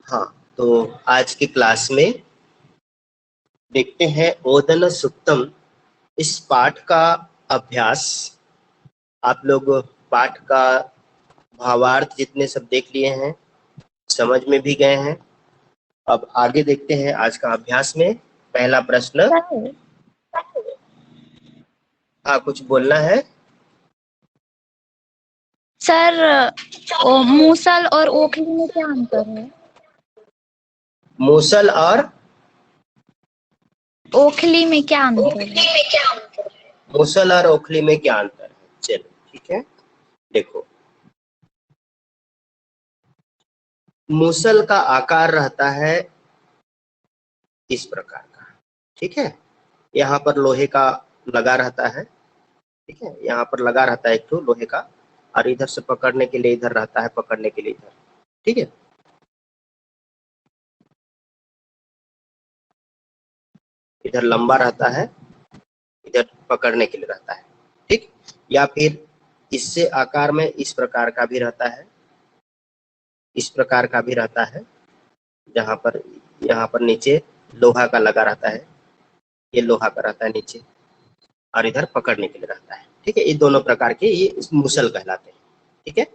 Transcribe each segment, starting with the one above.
हाँ, तो आज की क्लास में देखते हैं ओदन सुक्तम इस पाठ का अभ्यास। आप लोग पाठ का भावार्थ जितने सब देख लिए हैं, समझ में भी गए हैं। अब आगे देखते हैं आज का अभ्यास में पहला प्रश्न। हाँ, कुछ बोलना है? सर, मूसल और ओखली में क्या अंतर है? मूसल और ओखली में क्या अंतर है? मूसल और ओखली में क्या अंतर है? चलो ठीक है, देखो मूसल का आकार रहता है इस प्रकार का, ठीक है। यहाँ पर लोहे का लगा रहता है, ठीक है, यहाँ पर लगा रहता है एक तो लोहे का, और इधर से पकड़ने के लिए इधर रहता है, पकड़ने के लिए इधर, ठीक है। इधर लंबा रहता है, इधर पकड़ने के लिए रहता है, ठीक। या फिर इससे आकार में इस प्रकार का भी रहता है, इस प्रकार का भी रहता है, जहां पर यहाँ पर नीचे लोहा का लगा रहता है, ये लोहा का रहता है नीचे, और इधर पकड़ने के लिए रहता है, ठीक है। ये दोनों प्रकार के ये मूसल कहलाते हैं, ठीक है।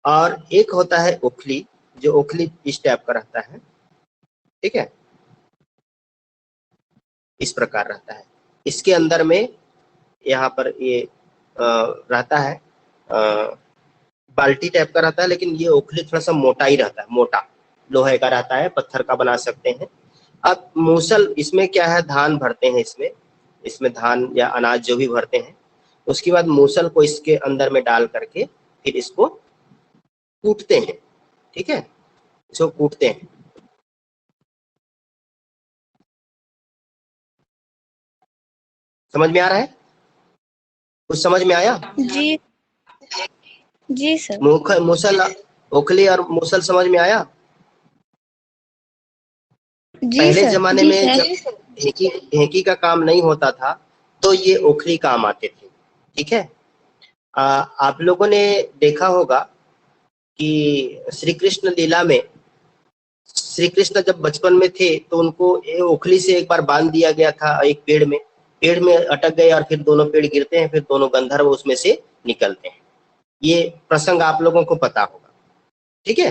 और एक होता है ओखली, जो ओखली इस टाइप का रहता है, ठीक है, इस प्रकार रहता है। इसके अंदर में यहाँ पर ये रहता है, बाल्टी टाइप का रहता है, लेकिन ये ओखली थोड़ा सा मोटा ही रहता है, मोटा लोहे का रहता है, पत्थर का बना सकते हैं। अब मूसल, इसमें क्या है, धान भरते हैं इसमें, इसमें धान या अनाज जो भी भरते हैं। उसके बाद मूसल को इसके अंदर में डाल करके फिर इसको कूटते हैं, ठीक है, इसको कूटते हैं। समझ में आ रहा है? कुछ समझ में आया? जी जी सर। मूसल, ओखली और मूसल समझ में आया? जी पहले सर। जमाने में जब ढेंकी का काम नहीं होता था तो ये ओखली काम आते थे, ठीक है। आप लोगों ने देखा होगा कि श्री कृष्ण लीला में श्री कृष्ण जब बचपन में थे तो उनको ओखली से एक बार बांध दिया गया था एक पेड़ में अटक गए, और फिर दोनों पेड़ गिरते हैं, फिर दोनों गंधर्व उसमें से निकलते हैं। ये प्रसंग आप लोगों को पता होगा, ठीक है।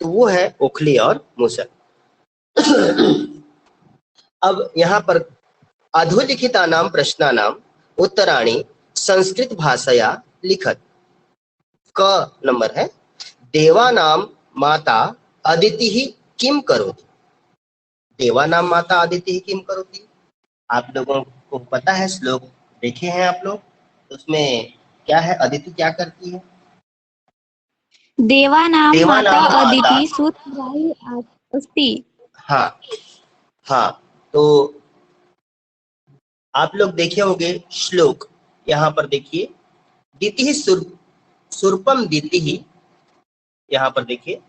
तो वो है ओखली और मूसल। अब यहाँ पर अधोलिखितानां प्रश्नानां उत्तराणि संस्कृत भाषया लिखत। क नंबर है, देवानां माता अदिति किम करोति। देवानां माता अदिति किम करोति, आप लोगों को पता है, श्लोक देखे हैं आप लोग, तो उसमें क्या है, अदिति क्या करती है? देवानां माता देवानां अदिति सूत्रग्राही अस्ति। हाँ हाँ, तो आप लोग देखे होंगे श्लोक, यहाँ पर देखिए, दिति सुरपम दिति, यहाँ पर देखिए,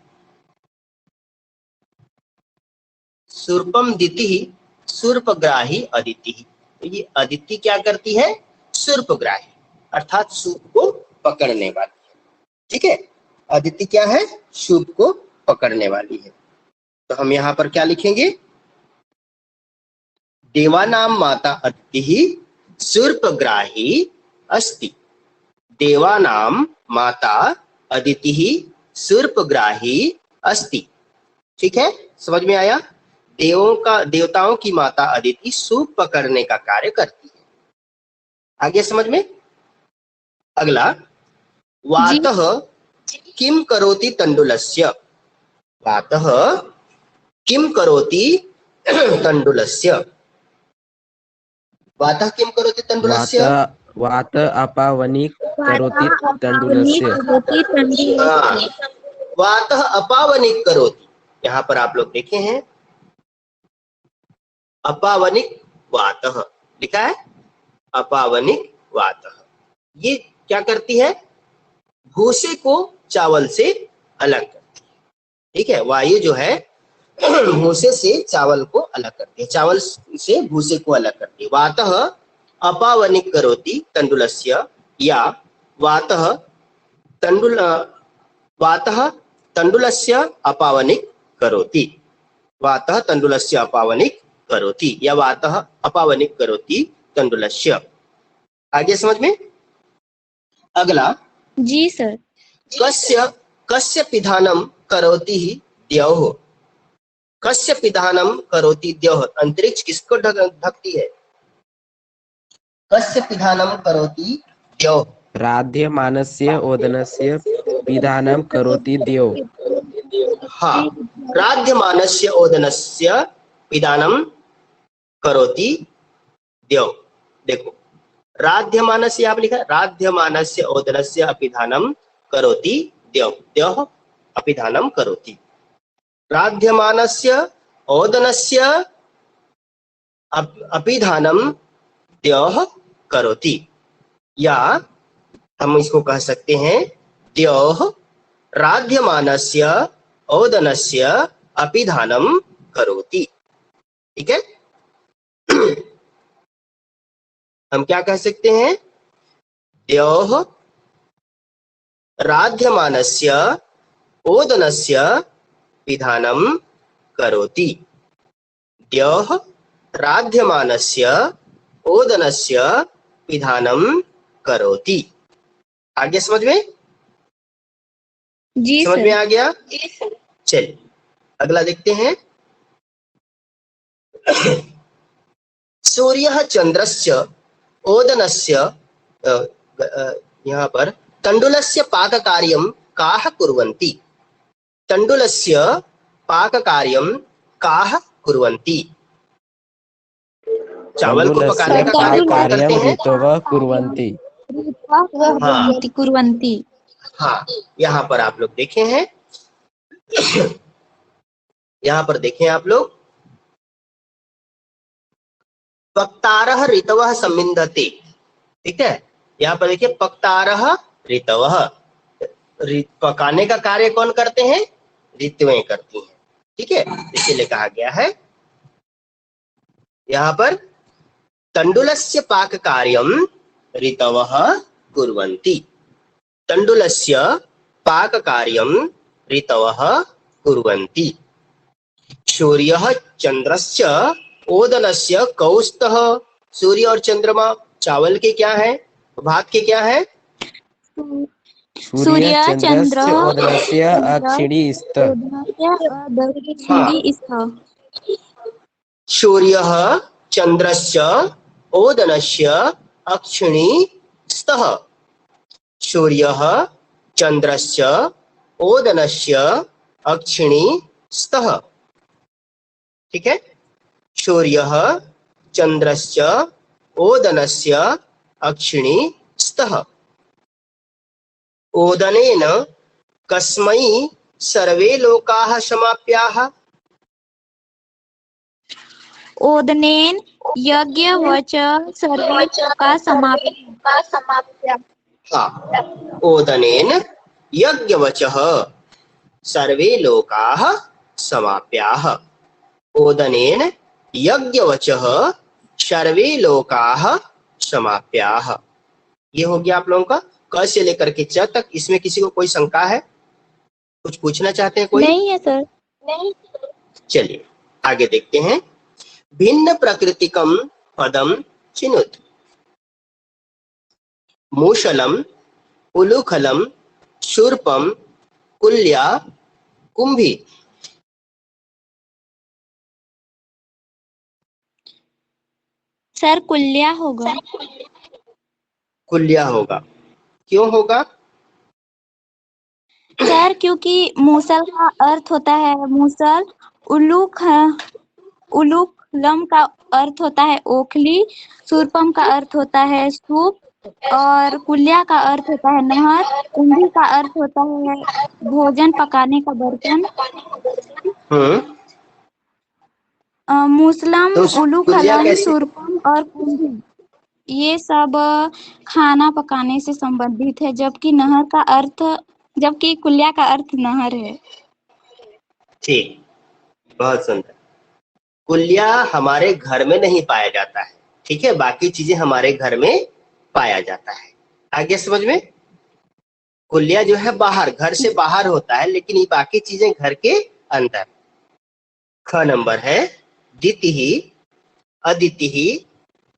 सुरपम दिति सुर्पग्राही अदिति। तो ये अदिति क्या करती है? सुर्पग्राही, अर्थात सूप को पकड़ने वाली है, ठीक है। अदिति क्या है? सूप को पकड़ने वाली है। तो हम यहाँ पर क्या लिखेंगे? देवानां माता अदिति सुर्पग्राही अस्ति। देवानां माता अदिति सुर्पग्राही अस्ति, ठीक है, समझ में आया? देवताओं की माता अदिति सूप पकड़ने का कार्य करती है। आगे समझ में? अगला, वातः किम करोति तंडुलस्य। वातः किम करोति तंडुलस्य। वातः किम करोति तंडुलस्य। वात अपावनिक करोति तंडुलस्य। हाँ, वातः अपावनिक करोति, यहाँ पर आप लोग देखे हैं, अपावनिक वातः लिखा है, अपावनिक वातः। ये क्या करती है? भूसे को चावल से अलग करती है, ठीक है। वायु जो है भूसे से चावल को अलग करती है, चावल से भूसे को अलग करती है। वातः अपावनिक करोति तंडुलस्य, या वातः तंडुलस्य अपावनिक करोति, वातः तण्डुलस्य अपावनिक करोति या वातः अपावनिक करोति तण्डुलस्य। आगे समझ में। अगला, जी सर। कस्य कस्य पिधानं करोति द्यौः। कस्य पिधानं करोति द्यौः, अंतरिक्ष किसको ढकती है? कस्य पिधानं करोति द्यौः। राध्यमानस्य ओदनस्य पिधानं करोति द्यौः। हाँ, राध्यमानस्य ओदनस्य पिधानं करोति द्यौः। देखो, राध्यमानस्य यहाँ पे लिखा है, राध्यमानस्य ओदनस्य अपिधानं करोति द्यौः। द्यौः अपिधानं करोति। राध्यमानस्य ओदनस्य अपिधानं द्यौः करोति, या हम इसको कह सकते हैं द्यौः राध्यमानस्य ओदनस्य अपिधानं करोति। ठीक है, हम क्या कह सकते हैं? द्यौः राध्यमानस्य ओदनस्य पिधानं करोति। द्यौः राध्यमानस्य ओदनस्य पिधानं करोति। आगे समझ में? जी समझ सर। में आ गया? चलिए अगला देखते हैं। सूर्यः चंद्रस्य ओदनस्य यहाँ पर तण्डुलस्य पाककार्यं काः कुर्वन्ति। तण्डुलस्य पाककार्यं काः कुर्वन्ति। चावल को पकाने का कार्य कौन करते हैं? ऋतवः कुर्वन्ति। हाँ, कुर्वन्ति। हाँ, यहाँ पर आप लोग देखे हैं, यहाँ पर देखें आप लोग, पक्तारः ऋतवः सम्मिन्धते। ठीक है, यहाँ पर देखिए पक्तारः ऋतवः, पकाने का कार्य कौन करते हैं? ऋतुएं करती हैं। ठीक है, इसीलिए कहा गया है यहाँ पर तण्डुलस्य पाक कार्यं ऋतवः कुर्वन्ति। तण्डुलस्य पाक कार्यं ऋतवः कुर्वन्ति। सूर्यः चंद्रस्य ओदनस्य कौस्तः। सूर्य और चंद्रमा चावल के क्या है? भात के क्या है? सूर्य चंद्र ओदनस्य अक्षिणी स्तः। सूर्यः चंद्रस्य ओदनस्य अक्षिणी स्तः। सूर्यः चंद्रस्य ओदनस्य अक्षिणी स्तः। ठीक है, सूर्यः चंद्रस्य ओदनस्य अक्षिणी स्तः। ओदनेन कस्मै सर्वे लोकाः समाप्याः। ओदनेन यज्ञवच सर्वे लोकाः समाप्याः। हाँ, ओदनेन यज्ञवचः सर्वे लोकाः समाप्याः। ओदनेन यज्ञवचः सर्वे लोकाः समाप्याः। ये हो गया आप लोगों का क से लेकर के च तक। इसमें किसी को कोई शंका है? कुछ पूछना चाहते हैं कोई? नहीं है सर। नहीं। चलिए आगे देखते हैं। भिन्न प्रकृतिकम पदम चिनुत। मूषलम, उलूखलम, शूर्पम, कुल्या, कुंभी। सर कुल्या होगा। कुल्या होगा, क्यों होगा? सर क्योंकि मूसल का अर्थ होता है मूसल, उलूखलम का अर्थ होता है ओखली, शूर्पम का अर्थ होता है सूप, और कुल्या का अर्थ होता है नहर, कुंभी का अर्थ होता है भोजन पकाने का बर्तन। मूसलम, उलूखलम, शूर्पम और कुंभी ये सब खाना पकाने से संबंधित है, जबकि कुल्या का अर्थ नहर है। ठीक, बहुत सुंदर। कुल्या हमारे घर में नहीं पाया जाता है, ठीक है, बाकी चीजें हमारे घर में पाया जाता है। आगे समझ में? कुल्या जो है बाहर, घर से बाहर होता है, लेकिन ये बाकी चीजें घर के अंदर। ख नंबर है दिति, अदिति,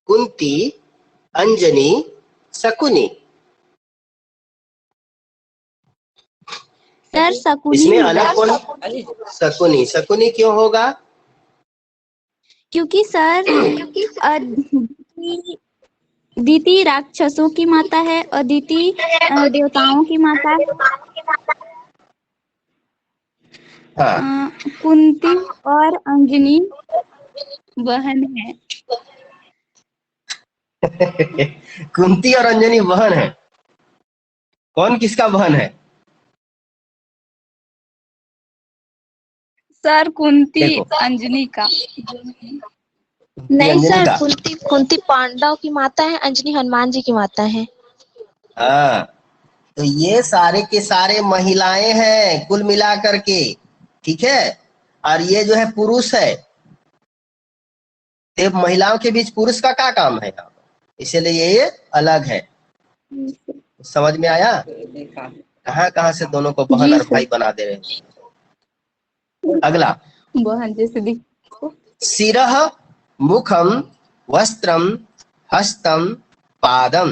कुंती, अंजनी, शकुनी। सर शकुनी इसमें होगा, अलग कौन? शकुनी। शकुनी क्यों होगा? क्योंकि सर अदिति राक्षसों की माता है, अदिति देवताओं की माता है, हाँ। कुंती और अंजनी बहन है। कुंती और अंजनी बहन है। कौन किसका बहन है? सर कुंती देखो, अंजनी का। कुंती नहीं अंजनी सर, का। कुंती कुंती पांडव की माता है, अंजनी हनुमान जी की माता है। हाँ, तो ये सारे के सारे महिलाएं हैं कुल मिला करके, ठीक है। और ये जो है पुरुष है, तो महिलाओं के बीच पुरुष का क्या काम है यहाँ पर? इसलिए ये अलग है। समझ में आया? कहाँ कहाँ से दोनों को बहन जी और सर। भाई बना दे रहे हैं। अगला, बहन जैसे दिख। शिरः, मुखम, वस्त्रम, हस्तम, पादम।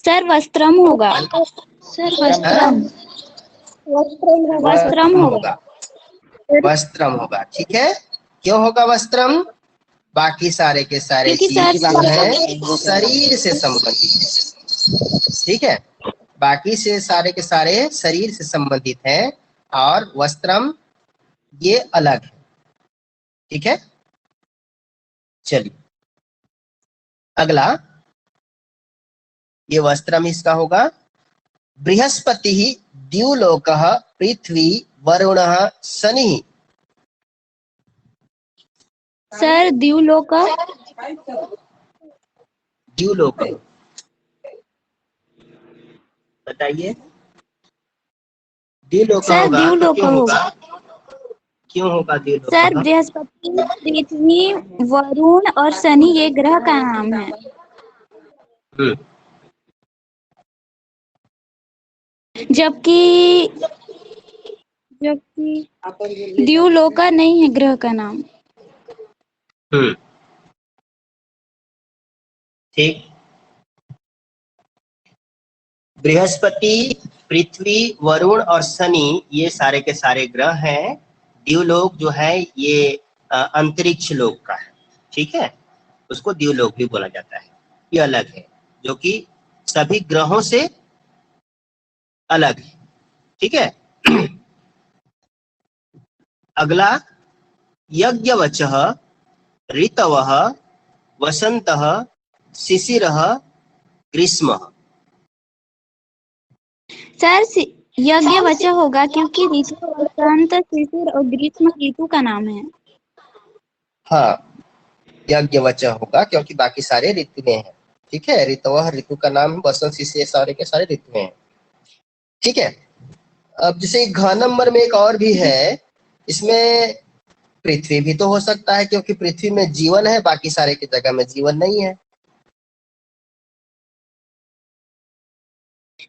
सर वस्त्रम होगा। सर वस्त्रम। वस्त्रम होगा। वस्त्रम होगा, ठीक है। क्यों होगा वस्त्रम? बाकी सारे के सारे क्योंकि चीज सर जो है शरीर से संबंधित है, ठीक है। बाकी से सारे के सारे शरीर से संबंधित हैं, और वस्त्रम ये अलग है, ठीक है। चलिए अगला, ये वस्त्रम इसका होगा। बृहस्पति द्युलोक पृथ्वी वरुण शनि। सर द्युलोक। द्युलोक बताइए। द्युलोक सर होगा तो द्युलोक क्यों होगा? होगा। क्यों होगा सर द्युलोक? बृहस्पति, पृथ्वी, वरुण और शनि ये ग्रह का नाम है। जबकि जबकि द्युलोका नहीं है ग्रह का नाम। ठीक। बृहस्पति, पृथ्वी, वरुण और शनि ये सारे के सारे ग्रह हैं। द्युलोक जो है ये अंतरिक्ष लोक का है, ठीक है। उसको द्युलोक भी बोला जाता है। ये अलग है, जो कि सभी ग्रहों से अलग है, ठीक है। अगला, यज्ञवचः, ऋतवः, वसंतः, शिशिरः, ग्रीष्मः। सर यज्ञ वचः होगा, क्योंकि ऋतु वसंत, शिशिर और ग्रीष्म ऋतु का नाम है। हाँ, यज्ञवचः होगा क्योंकि बाकी सारे ऋतुएं हैं, ठीक है। ऋतवः ऋतु का नाम है, वसंत शिशिर सारे के सारे ऋतुएं हैं, ठीक है। अब जैसे घ नंबर में एक और भी है, इसमें पृथ्वी भी तो हो सकता है, क्योंकि पृथ्वी में जीवन है, बाकी सारे की जगह में जीवन नहीं है।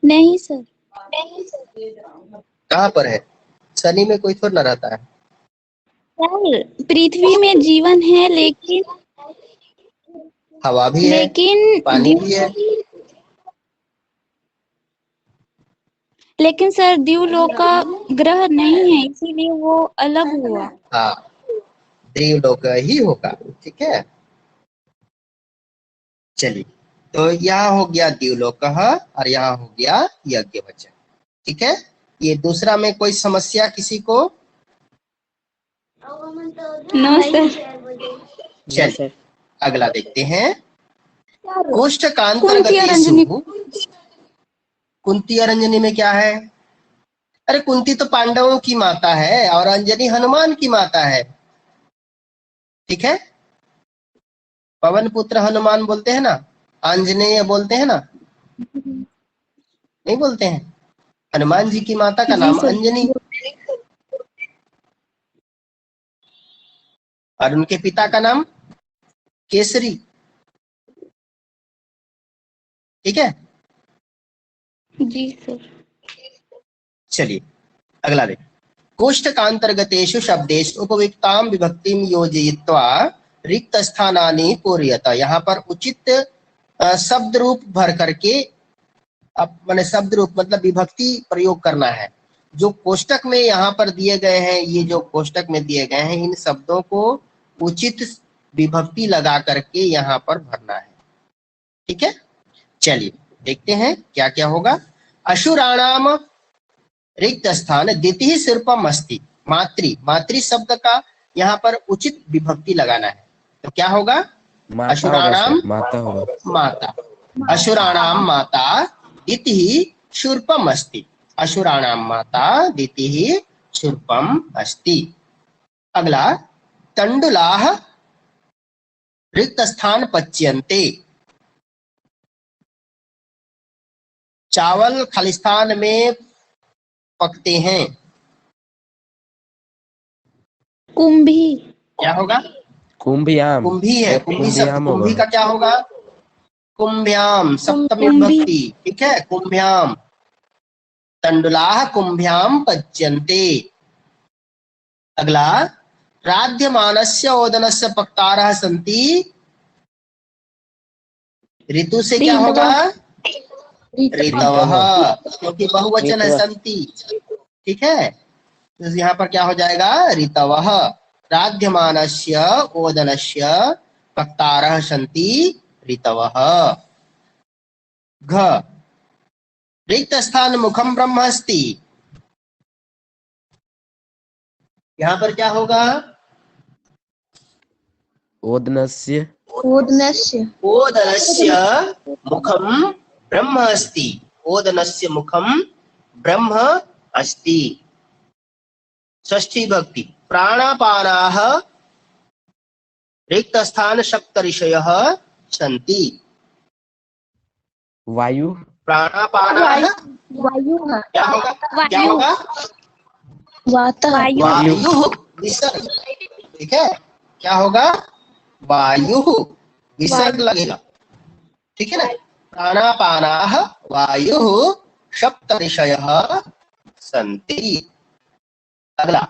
नहीं सर। कहाँ पर है? शनि में कोई थोड़ा ना रहता है। सर पृथ्वी में जीवन है, लेकिन हवा भी है, पानी भी है। लेकिन सर द्युलोक का ग्रह नहीं है, इसीलिए वो अलग हुआ। हाँ, द्युलोक ही होगा, ठीक है। चलिए, तो यहाँ हो गया द्युलोक और यहाँ हो गया यज्ञवचः, ठीक है। ये दूसरा में कोई समस्या किसी को? No sir. चलिए अगला देखते हैं। कोष्ठकांतर्गतेषु कुंती और अंजनी। कुंती और अंजनी में क्या है? अरे कुंती तो पांडवों की माता है और अंजनी हनुमान की माता है, ठीक है। पवन पुत्र हनुमान बोलते हैं ना, आंजनेय बोलते हैं ना, नहीं बोलते हैं? हनुमान जी की माता का जी नाम सर। अंजनी और उनके पिता का नाम केसरी, ठीक है। जी सर। चलिए अगला देख, कोष्ठकांतर्गतेषु शब्देषु उपयुक्तां विभक्तिं योजयित्वा रिक्त स्थानानि पूरयत। यहाँ पर उचित शब्द रूप भर करके, अब मैंने शब्द रूप मतलब विभक्ति प्रयोग करना है। जो कोष्टक में यहाँ पर दिए गए हैं, ये जो कोष्टक में दिए गए हैं, इन शब्दों को उचित विभक्ति लगा करके यहाँ पर भरना है। ठीक है, चलिए देखते हैं क्या क्या होगा। असुराणाम रिक्त स्थान द्वितीय सिर्पम अस्ति। मातृ, मातृ शब्द का यहाँ पर उचित विभक्ति लगाना है, तो क्या होगा? असुराणाम माता होगा, माता, असुराणाम माता द्वितीय शूर्पम अस्ति। असुराणाम माता द्वितीय शूर्पम अस्ति। अगला, तंडुलाः रिक्त स्थान पच्यन्ते। चावल खालिस्तान में पकते हैं। कुंभी, क्या होगा? कुंभियाम, कुंभी है, कुंभी शब्द, कुंभियाम कुंभी होगा। का क्या होगा? कुंभ्याम, सप्तमी विभक्ति। ठीक है, कुंभ्याम। तंडुलाः कुंभ्याम पच्यन्ते। अगला, राध्यमानस्य ओदनस्य पक्तारः सन्ति। ऋतु से क्या होगा? ऋतवः, क्योंकि बहुवचन है सन्ति। ठीक है, तो यहाँ पर क्या हो जाएगा? ऋतवः। राध्यमानस्य ओदनस्य पक्तारः सन्ति ऋतवः। घ, रिक्त स्थान मुखम ब्रह्म अस्ति। यहाँ पर क्या होगा? ओदनस्य, ओदनस्य, ओदनस्य मुखम ब्रह्म अस्ति। ओदनस्य मुखम ब्रह्म अस्ति। षष्ठी भक्ति, प्राणापानाः रिक्त स्थान सप्त ऋषयः सन्ति। वायु, प्राणापानाः वायु, क्या होगा? क्या होगा? वातः, वायु विसर्ग। ठीक है, क्या होगा? वायु विसर्ग लगेगा। ठीक है ना? प्राणापानाः वायु सप्त ऋषयः सन्ति। अगला,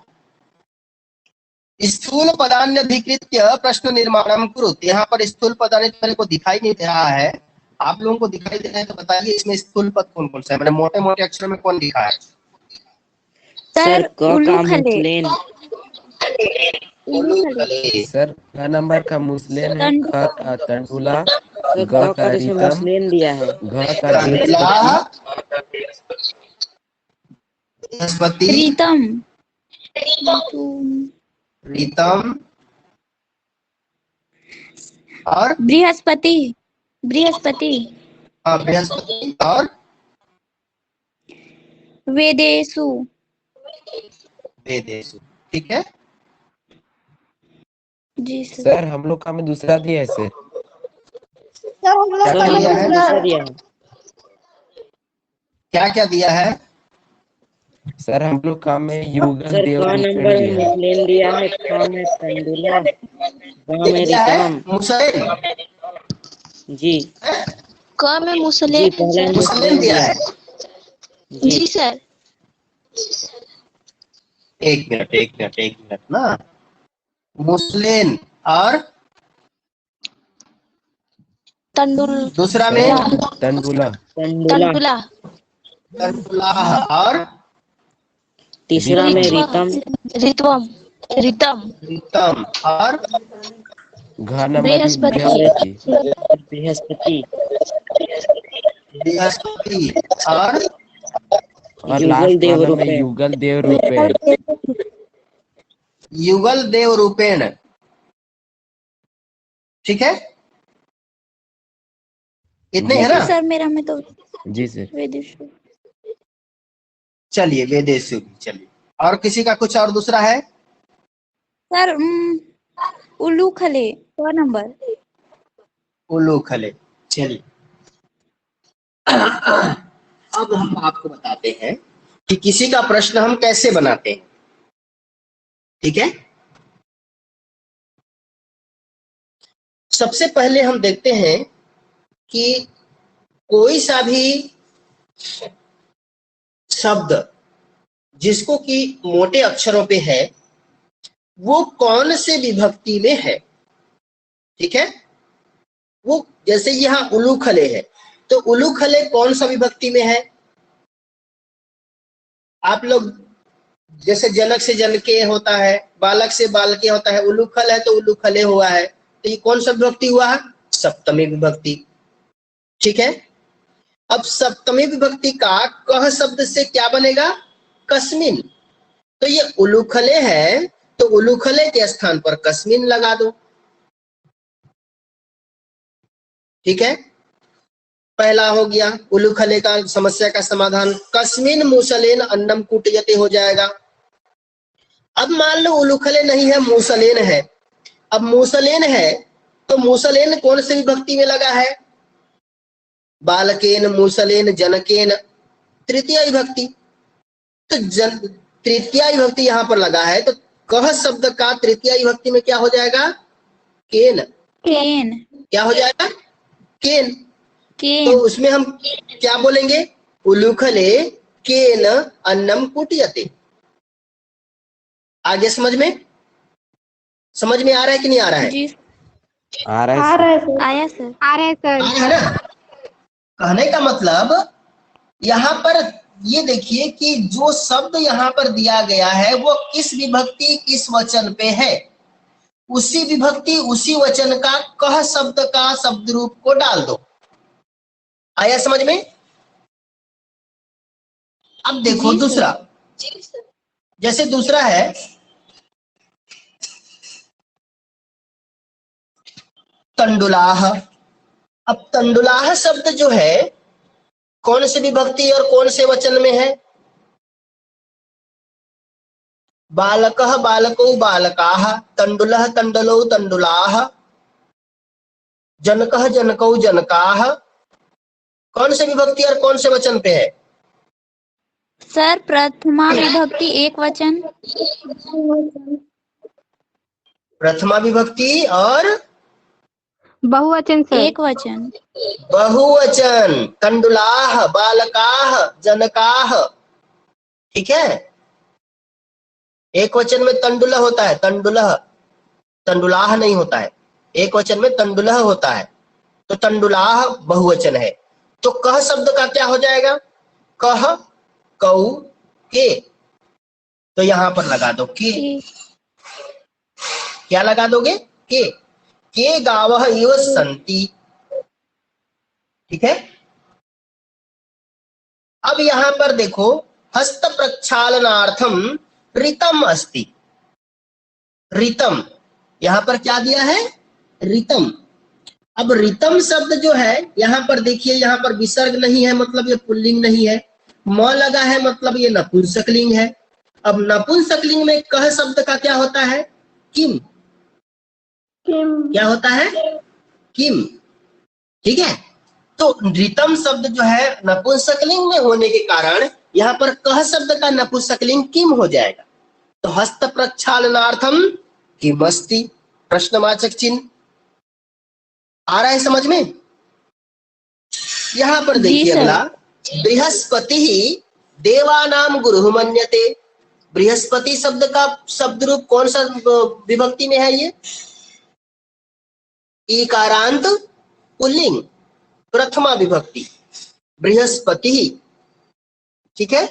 स्थूल पदान्यधिकृत्य प्रश्न निर्माणम कुरुत। यहाँ पर स्थूल पदान्य को दिखाई नहीं दे रहा है, आप लोगों को दिखाई दे रहा है तो बताइए इसमें स्थूल पद कौन कौन सा है? मैंने मोटे मोटे अक्षर में कौन दिखा है? सर उल्लूखले, उल्लूखले। सर का नंबर का मुस्लिन है, ख का तंडुला, तो ग का रितम, मुस्लिम दिया है। घ का तंडुला, बृहस्पति, बृहस्पति, रीतम, रीतम और बृहस्पति, बृहस्पति, बृहस्पति और वेदेषु, वेदेषु। ठीक है, जी सर। सर हम लोग का में दूसरा दिया है सर। क्या सर दिया है? दूसरा दिया है। क्या क्या दिया है? सर हम लोग का में युगल सर देव का नंबर मुस्लिम दिया है, ख में तंडुला, ग में क्या है? रितम। मुसलिम। जी क में जी, मुसलेन। पहले मुस्लिम दिया है। जी सर। एक मिनट ना। मुस्लिन और तंडुल, दूसरा में तंडुला, तंडुला, तंडुला और तीसरा में रितम, ऋतवम, ऋतम, रीतम और घ नंबर बृहस्पति, बृहस्पति, बृहस्पति और लास्ट युगल देव वाला में रूपेण। युगल देव रूपेण। युगल देव रूपेण। ठीक है, इतने है ना? सर मेरा में तो जी सर। वेदेषु। चलिए वेदेषु, चलिए। और किसी का कुछ और दूसरा है? सर उल्लूखले, क नंबर। उल्लूखले। चलिए अब हम आपको बताते हैं कि किसी का प्रश्न हम कैसे बनाते हैं। ठीक है, सबसे पहले हम देखते हैं कि कोई सा भी शब्द जिसको कि मोटे अक्षरों पे है, वो कौन से विभक्ति में है। ठीक है, वो जैसे यहाँ उलूखले है, तो उलूखले कौन सा विभक्ति में है। आप लोग जैसे जनक से जनके होता है, बालक से बालके होता है, उलूखल है तो उलूखले हुआ है, तो ये कौन सा विभक्ति हुआ है, सप्तमी विभक्ति। ठीक है, अब सप्तमी विभक्ति का कह शब्द से क्या बनेगा, कस्मिन। तो ये उलूखले है तो उलूखले के स्थान पर कस्मिन लगा दो। ठीक है, पहला हो गया उलूखले का समस्या का समाधान। कस्मिन मूसलेन अन्नम कुटयते हो जाएगा। अब मान लो उलूखले नहीं है, मूसलेन है। अब मूसलेन है तो मूसलेन कौन से विभक्ति में लगा है, बालकेन मूसलेन जनकेन, तृतीय विभक्ति। तो तृतीय विभक्ति यहाँ पर लगा है, तो कह शब्द का तृतीय विभक्ति में क्या हो जाएगा, केन। केन। क्या हो जाएगा, केन। केन। तो उसमें हम क्या बोलेंगे, उलूखले केन अन्नम कुटयते। आगे समझ में आ रहा है कि नहीं आ रहा है। जी आ रहा है सर। आया सर। आ रहे सर। है ना। कहने का मतलब यहाँ पर ये देखिए कि जो शब्द यहाँ पर दिया गया है वो किस विभक्ति किस वचन पे है, उसी विभक्ति उसी वचन का कह शब्द का शब्द रूप को डाल दो। आया समझ में। अब देखो दूसरा, जैसे दूसरा है तंडुलाह। अब तंडुलाह शब्द जो है कौन से विभक्ति और कौन से वचन में है, बालकः बालकौ बालकाः, तंडुलः तंडुलौ तंडुलाः, जनकः जनकौ जनकाः, कौन से विभक्ति और कौन से वचन पे है। सर प्रथमा विभक्ति एक वचन। प्रथमा विभक्ति और बहुवचन सर। एक वचन। बहुवचन, तंडुलाह बालकाह जनकाह। ठीक है, एक वचन में तंडुलह होता है, तंडुलह, तंडुलाह नहीं होता है। एक वचन में तंडुलह होता है, तो तंडुलाह बहुवचन है। तो कह शब्द का क्या हो जाएगा, कह कौ के। तो यहां पर लगा दो के। क्या लगा दोगे, के गावः इव सन्ति। ठीक है, अब यहां पर देखो हस्त प्रक्षालनार्थम ऋतम अस्ति। ऋतम यहां पर क्या दिया है, ऋतम। अब ऋतम शब्द जो है यहां पर देखिए, यहां पर विसर्ग नहीं है, मतलब ये पुल्लिंग नहीं है। म लगा है, मतलब ये नपुंसकलिंग है। अब नपुंसकलिंग में कह शब्द का क्या होता है, किम। क्या होता है, किम। ठीक है, तो ऋतम शब्द जो है नपुंसकलिंग में होने के कारण यहाँ पर कह शब्द का नपुंसकलिंग किम हो जाएगा। तो हस्त प्रक्षालनार्थम किमस्ति, प्रश्नवाचक चिन्ह। आ रहा है समझ में। यहाँ पर देखिए अगला, बृहस्पति ही देवानाम गुरु मन्यते। बृहस्पति शब्द का शब्द रूप कौन सा विभक्ति में है, ये ईकारांत पुल्लिंग, प्रथमा विभक्ति, बृहस्पति। ठीक है,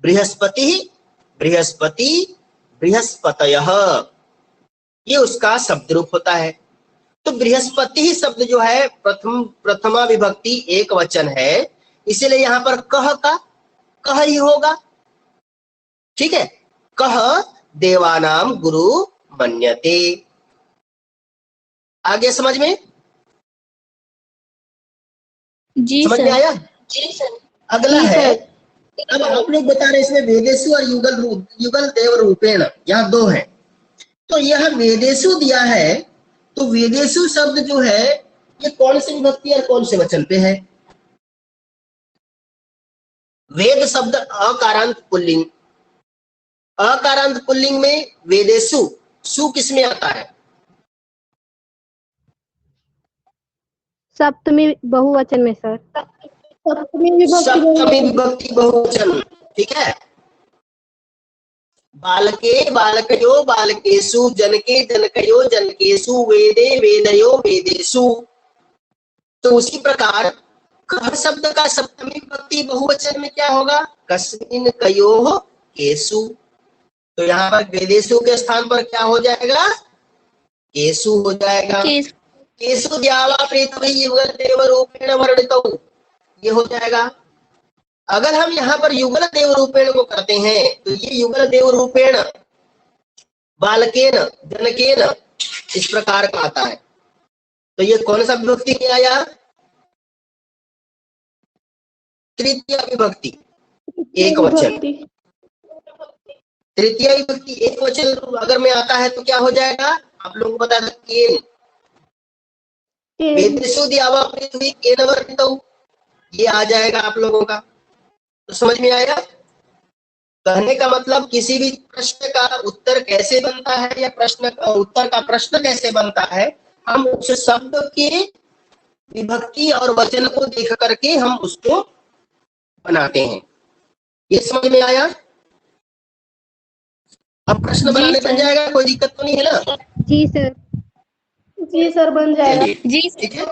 बृहस्पति, बृहस्पति, बृहस्पतयः, ये उसका शब्द रूप होता है। तो बृहस्पति ही शब्द जो है प्रथमा विभक्ति एक वचन है, इसीलिए यहां पर कह ही होगा। ठीक है, कह देवानाम गुरु मन्यते। आगे समझ में, जी समझ में सर। आया। अगला है, अब आप लोग बता रहे इसमें वेदेशु और युगल देव रूपेण, यहाँ दो है। तो यह वेदेशु दिया है, तो वेदेशु शब्द जो है ये कौन सी विभक्ति और कौन से वचन पे है। वेद शब्द अकारांत पुल्लिंग, अकारांत पुल्लिंग में वेदेशु, सु किस में आता है, सप्तमी बहुवचन में सर। सप्तमी विभक्ति बहुवचन, ठीक है। बालके बालकयो बालकेषु, जनके जनकयो जनकेषु, वेदे वेदयो वेदेषु। तो उसी प्रकार कह शब्द का सप्तमी विभक्ति बहुवचन में क्या होगा? कस्मिन कयोः केषु। तो यहाँ पर वेदेषु के स्थान पर क्या हो जाएगा? केषु हो जाएगा। केषु द्यावा प्रेतुः युगलदेव रूपेण वर्णितौ, ये हो जाएगा। अगर हम यहाँ पर युगल देव रूपेण को करते हैं तो ये युगल देव रूपेण बालकेन जनकेन इस प्रकार का आता है। तो ये कौन सा विभक्ति में आया? तृतीय विभक्ति एक वचन। तृतीय विभक्ति एक वचन अगर में आता है तो क्या हो जाएगा? आप लोगों को बता दें, वेदेषु द्यावा पृथ्वी केन वर्णितौ, ये आ जाएगा आप लोगों का। तो समझ में आया? कहने का मतलब किसी भी प्रश्न का उत्तर कैसे बनता है या प्रश्न उत्तर का प्रश्न कैसे बनता है, हम उस शब्द के विभक्ति और वचन को देख करके हम उसको बनाते हैं। ये समझ में आया? अब प्रश्न बनाने बन जाएगा, कोई दिक्कत तो नहीं है ना? जी सर। जी सर, बन जाएगा। जी ठीक है।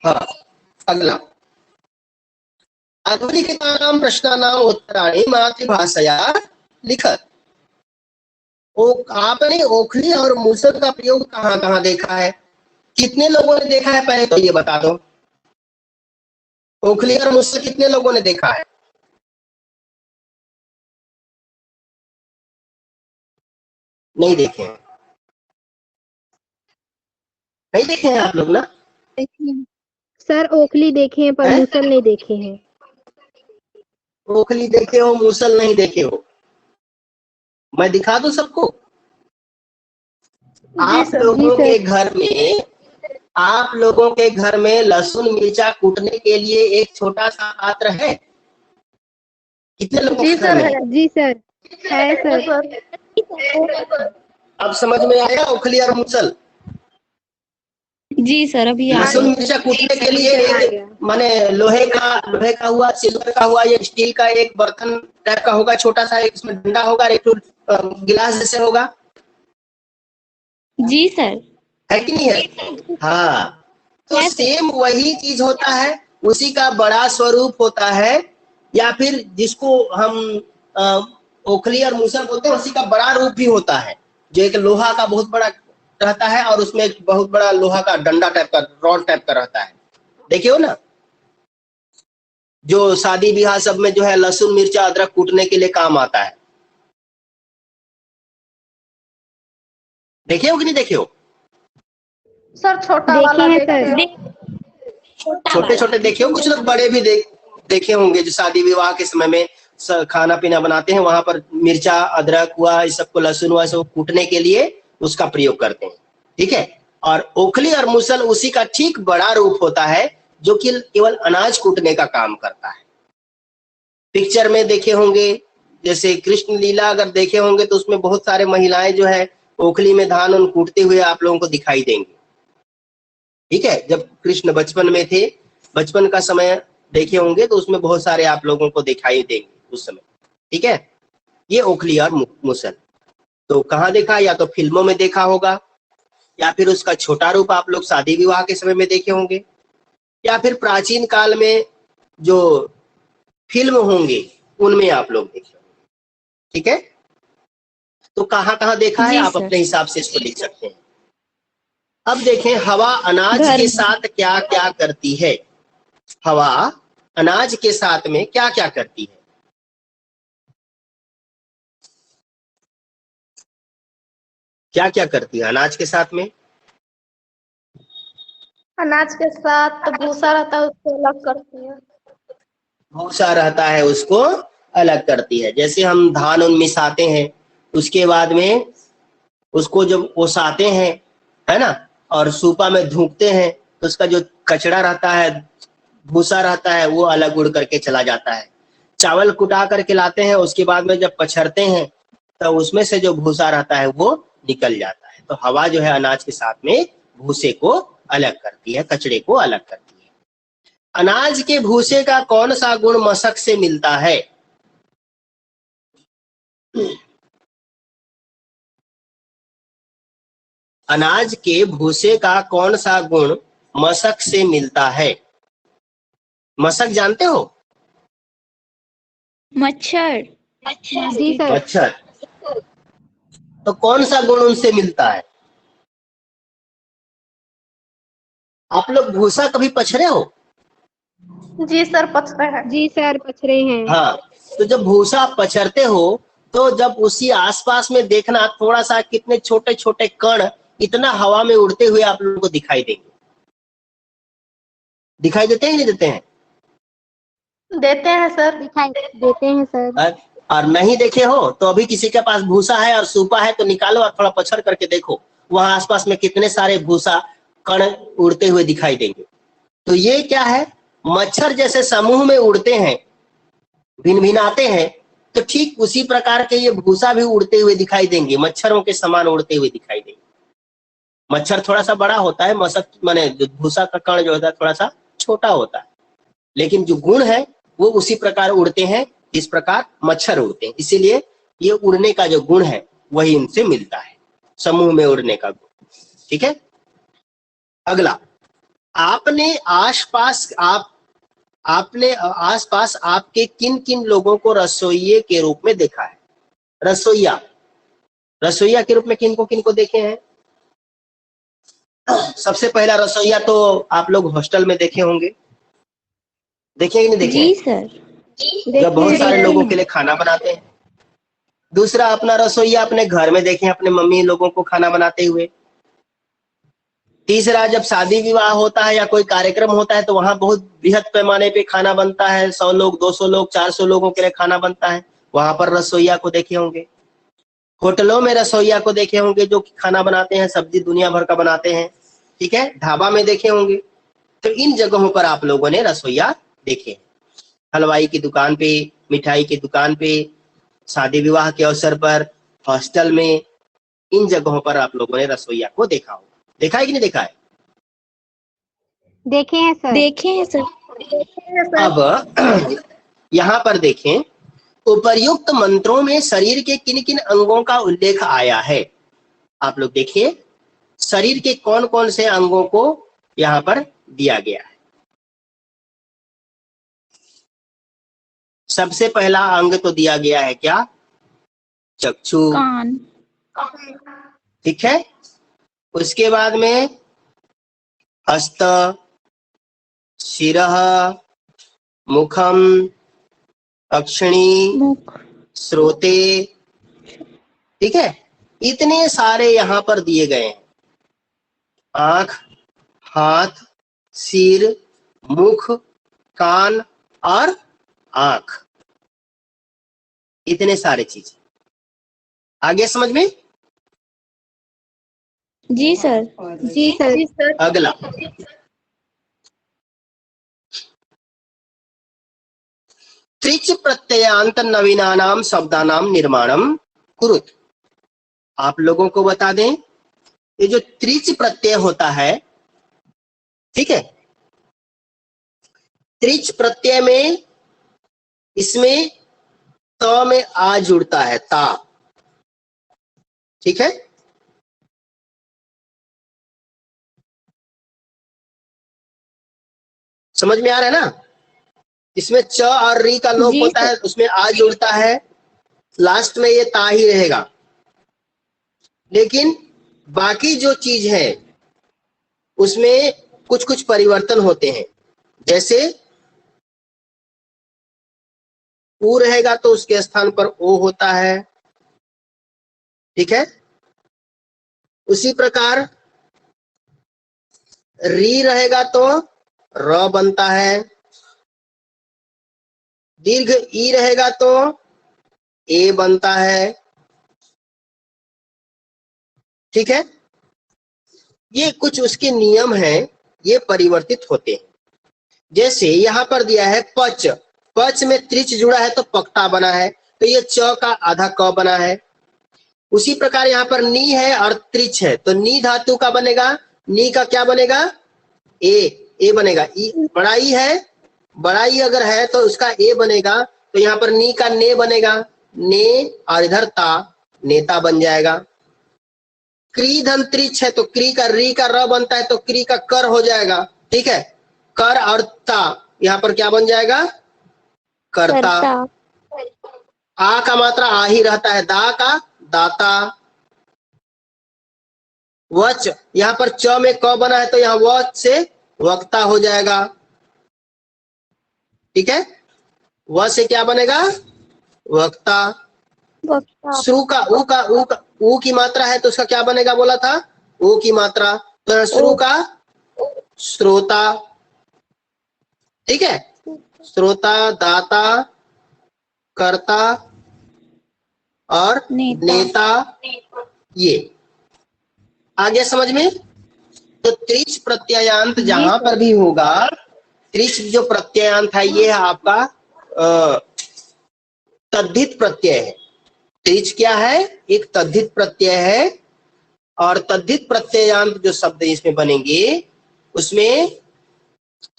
हाँ, अगला अधोलिखितानां प्रश्नानां उत्तराणि मातृभाषया लिखत। आपने ओखली और मूसल का प्रयोग कहाँ कहाँ देखा है? कितने लोगों ने देखा है पहले तो ये बता दो। ओखली और मूसल कितने लोगों ने देखा है? नहीं देखे हैं? नहीं देखे हैं आप लोग ना? सर ओखली देखे हैं पर मूसल नहीं देखे हैं। ओखली देखे हो, मूसल नहीं देखे हो? मैं दिखा दूं सबको? आप लोगों के घर में लहसुन मिर्चा कूटने के लिए एक छोटा सा पात्र है? कितने लोगों के घर में? जी सर, है सर। अब समझ में आया ओखली और मूसल? जी सर, अभी लहसुन मिर्चा कूटने के लिए माने लोहे का हुआ, सिल्वर का हुआ या स्टील का एक बर्तन टाइप का होगा, छोटा सा, एक इसमें डंडा होगा, एक गिलास जैसे होगा। जी सर, है कि नहीं है? हाँ, तो सेम वही चीज होता है, उसी का बड़ा स्वरूप होता है, या फिर जिसको हम ओखली और मूसल बोलते हैं, उसी का बड़ा रूप भी होता है, जो एक लोहा का बहुत बड़ा रहता है और उसमें एक बहुत बड़ा लोहा का डंडा टाइप का, रॉड टाइप का रहता है। देखिए हो ना, जो शादी ब्याह सब में जो है लहसुन मिर्चा अदरक कूटने के लिए काम आता है। देखे हो कि नहीं देखे हो? सर छोटा वाला छोटे छोटे देखे हो, कुछ लोग बड़े भी देखे होंगे, जो शादी विवाह के समय में खाना पीना बनाते हैं, वहां पर मिर्चा अदरक हुआ, इस सबको लहसुन हुआ, सब कूटने के लिए उसका प्रयोग करते हैं। ठीक है। और ओखली और मूसल उसी का ठीक बड़ा रूप होता है, जो कि केवल अनाज कूटने का काम करता है। पिक्चर में देखे होंगे, जैसे कृष्ण लीला अगर देखे होंगे तो उसमें बहुत सारे महिलाएं जो है ओखली में धान उन कूटते हुए आप लोगों को दिखाई देंगे। ठीक है। जब कृष्ण बचपन में थे, बचपन का समय देखे होंगे तो उसमें बहुत सारे आप लोगों को दिखाई देंगे उस समय। ठीक है। ये ओखली और मूसल तो कहाँ देखा? या तो फिल्मों में देखा होगा, या फिर उसका छोटा रूप आप लोग शादी विवाह के समय में देखे होंगे, या फिर प्राचीन काल में जो फिल्म होंगे उनमें आप लोग देखे होंगे। ठीक है। तो कहाँ कहाँ देखा है आप अपने हिसाब से इसको लिख सकते हैं। अब देखें, हवा अनाज के साथ क्या क्या करती है? हवा अनाज के साथ में क्या क्या करती है? क्या क्या करती है अनाज के साथ में? अनाज के साथ भूसा रहता है, उसको अलग करती है। भूसा रहता है उसको अलग करती है। जैसे हम धान उन मिसाते हैं, उसके बाद में उसको जब ओसाते हैं, है ना, और सूपा में धूपते हैं, तो उसका जो कचड़ा रहता है, भूसा रहता है, वो अलग उड़ करके चला जाता है। चावल कुटा करके लाते हैं, उसके बाद में जब पछड़ते हैं तो उसमें से जो भूसा रहता है वो निकल जाता है। तो हवा जो है अनाज के साथ में भूसे को अलग करती है, कचड़े को अलग करती है। अनाज के भूसे का कौन सा गुण मशक से मिलता है? अनाज के भूसे का कौन सा गुण मशक से मिलता है? मशक जानते हो? मच्छर। जी सर। मच्छर। तो कौन सा गुण उनसे मिलता है? आप लोग भूसा कभी पछरे हो? जी सर, पछता है। जी सर, पछरे हैं। हाँ, तो जब भूसा पछरते हो तो जब उसी आसपास में देखना, थोड़ा सा कितने छोटे छोटे कण इतना हवा में उड़ते हुए आप लोगों को दिखाई देंगे। दिखाई देते हैं, नहीं देते हैं? देते हैं सर। दिखाई देते हैं सर। और नहीं देखे हो तो अभी किसी के पास भूसा है और सूपा है तो निकालो और थोड़ा पछड़ करके देखो, वहां आसपास में कितने सारे भूसा कण उड़ते हुए दिखाई देंगे। तो ये क्या है? मच्छर जैसे समूह में उड़ते हैं, भिन भिनाते हैं, तो ठीक उसी प्रकार के ये भूसा भी उड़ते हुए दिखाई देंगे, मच्छरों के समान उड़ते हुए दिखाई देंगे। मच्छर थोड़ा सा बड़ा होता है, मशक माने भूसा का कण जो होता है थोड़ा सा छोटा होता है, लेकिन जो गुण है वो उसी प्रकार उड़ते हैं जिस प्रकार मच्छर उड़ते हैं। इसीलिए ये उड़ने का जो गुण है वही इनसे मिलता है, समूह में उड़ने का गुण। ठीक है, अगला, आपने आसपास आपके किन किन लोगों को रसोइये के रूप में देखा है? रसोइया के रूप में किनको देखे हैं? सबसे पहला रसोइया तो आप लोग हॉस्टल में देखे होंगे, देखे कि नहीं देखे? जी सर। जब बहुत सारे लोगों के लिए खाना बनाते हैं। दूसरा, अपना रसोइया अपने घर में देखे, अपने मम्मी लोगों को खाना बनाते हुए। तीसरा, जब शादी विवाह होता है या कोई कार्यक्रम होता है तो वहां बहुत बृहद पैमाने पे खाना बनता है, 100 लोग, 200 लोग, 400 लोगों के लिए खाना बनता है, वहां पर रसोइया को देखे होंगे। होटलों में रसोइया को देखे होंगे जो खाना बनाते हैं, सब्जी दुनिया भर का बनाते हैं। ठीक है, ढाबा में देखे होंगे। तो इन जगहों पर आप लोगों ने रसोइया देखे। हलवाई की दुकान पे, मिठाई की दुकान पे, शादी विवाह के अवसर पर, हॉस्टल में, इन जगहों पर आप लोगों ने रसोइया को देखा होगा। देखा है कि नहीं देखा है? देखे हैं सर। देखे हैं सर। अब यहाँ पर देखें, उपर्युक्त मंत्रों में शरीर के किन किन अंगों का उल्लेख आया है? आप लोग देखिए, शरीर के कौन कौन से अंगों को यहाँ पर दिया गया है। सबसे पहला अंग तो दिया गया है क्या? चक्षु। कान। ठीक है, उसके बाद में हस्त, शिरः, मुखम, अक्षिणी, मुख। श्रोते। ठीक है, इतने सारे यहाँ पर दिए गए हैं। आंख, हाथ, सिर, मुख, कान और आंख, इतने सारे चीज। आगे समझ में? जी सर। जी सर। अगला, त्रिच प्रत्ययांत नवीनानाम शब्दानाम निर्माणम कुरुत। आप लोगों को बता दें, ये जो त्रिच प्रत्यय होता है, ठीक है, त्रिच प्रत्यय में इसमें त में आ जुड़ता है, ता। ठीक है, समझ में आ रहा है ना? इसमें च और री का लोप होता है, उसमें आ जुड़ता है, लास्ट में ये ता ही रहेगा। लेकिन बाकी जो चीज है उसमें कुछ कुछ परिवर्तन होते हैं। जैसे ऊ रहेगा तो उसके स्थान पर ओ होता है। ठीक है, उसी प्रकार री रहेगा तो र बनता है। दीर्घ ई रहेगा तो ए बनता है। ठीक है, ये कुछ उसके नियम हैं, ये परिवर्तित होते हैं। जैसे यहां पर दिया है पच, पच में त्रिच जुड़ा है तो पक्ता बना है, तो ये च का आधा क बना है। उसी प्रकार यहाँ पर नी है और त्रिच है, तो नी धातु का बनेगा, नी का क्या बनेगा? ए, ए बनेगा। ई बड़ा ई है, बड़ा ई अगर है तो उसका ए बनेगा, तो यहाँ पर नी का ने बनेगा, ने, और इधर ता, नेता बन जाएगा। क्री धन त्रिच है तो क्री का री का र बनता है तो क्री का कर हो जाएगा, ठीक है। कर और ता यहाँ पर क्या बन जाएगा, करता। आ का मात्रा आ ही रहता है, दा का दाता। वच यहाँ पर च में क बना है तो यहाँ वच से वक्ता हो जाएगा, ठीक है। व से क्या बनेगा, वक्ता। श्रु का ऊ की मात्रा है तो उसका क्या बनेगा बोला था, ऊ की मात्रा, तो श्रु का श्रोता, ठीक है। श्रोता, दाता, कर्ता और नेता, ये आ गया समझ में। तो त्रिच प्रत्ययांत जहां पर भी होगा, त्रिच जो प्रत्ययांत है ये है आपका तद्धित प्रत्यय है। त्रिच क्या है, एक तद्धित प्रत्यय है, और तद्धित प्रत्ययांत जो शब्द इसमें बनेंगे उसमें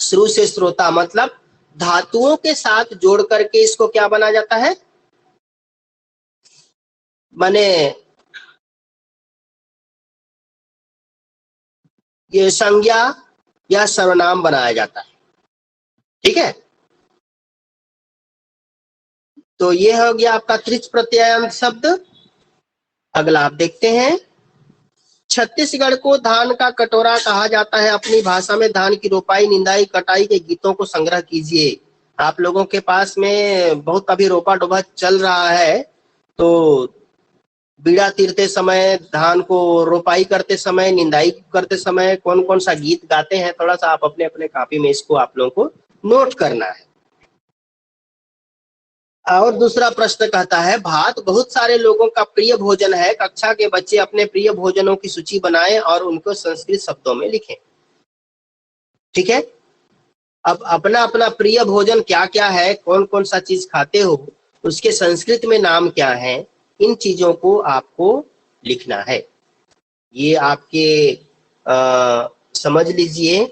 श्रु से श्रोता मतलब धातुओं के साथ जोड़ करके इसको क्या बना जाता है, माने ये संज्ञा या सर्वनाम बनाया जाता है, ठीक है। तो ये हो गया आपका त्रिच प्रत्ययांत शब्द। अगला आप देखते हैं, छत्तीसगढ़ को धान का कटोरा कहा जाता है। अपनी भाषा में धान की रोपाई, निंदाई, कटाई के गीतों को संग्रह कीजिए। आप लोगों के पास में बहुत अभी रोपा डोबा चल रहा है, तो बीड़ा तीरते समय, धान को रोपाई करते समय, निंदाई करते समय कौन कौन सा गीत गाते हैं, थोड़ा सा आप अपने अपने कॉपी में इसको आप लोगों को नोट करना है। और दूसरा प्रश्न कहता है, भात बहुत सारे लोगों का प्रिय भोजन है। कक्षा के बच्चे अपने प्रिय भोजनों की सूची बनाएं और उनको संस्कृत शब्दों में लिखें, ठीक है। अब अपना अपना प्रिय भोजन क्या क्या है, कौन कौन सा चीज खाते हो, उसके संस्कृत में नाम क्या है, इन चीजों को आपको लिखना है। ये आपके समझ लीजिए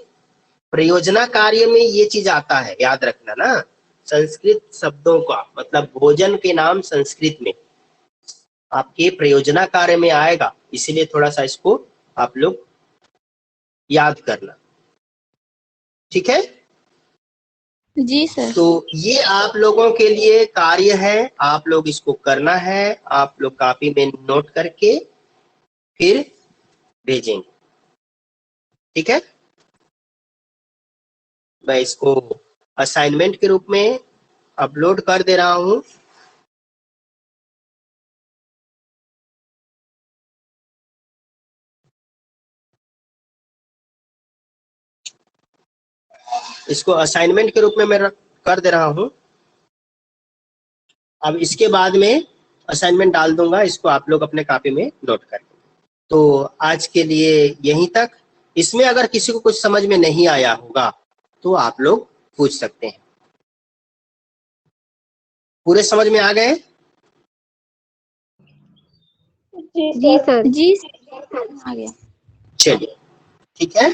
प्रयोजना कार्य में ये चीज आता है, याद रखना ना। संस्कृत शब्दों का मतलब भोजन के नाम संस्कृत में आपके प्रयोजना कार्य में आएगा, इसीलिए थोड़ा सा इसको आप लोग याद करना, ठीक है जी सर। तो ये आप लोगों के लिए कार्य है, आप लोग इसको करना है। आप लोग कॉपी में नोट करके फिर भेजेंगे, ठीक है। मैं इसको असाइनमेंट के रूप में अपलोड कर दे रहा हूं। इसको असाइनमेंट के रूप में मैं कर दे रहा हूं। अब इसके बाद में असाइनमेंट डाल दूंगा, इसको आप लोग अपने कॉपी में नोट कर। तो आज के लिए यहीं तक। इसमें अगर किसी को कुछ समझ में नहीं आया होगा तो आप लोग पूछ सकते हैं। पूरे समझ में आ गए? जी सर। जी आ गया। चलिए ठीक है।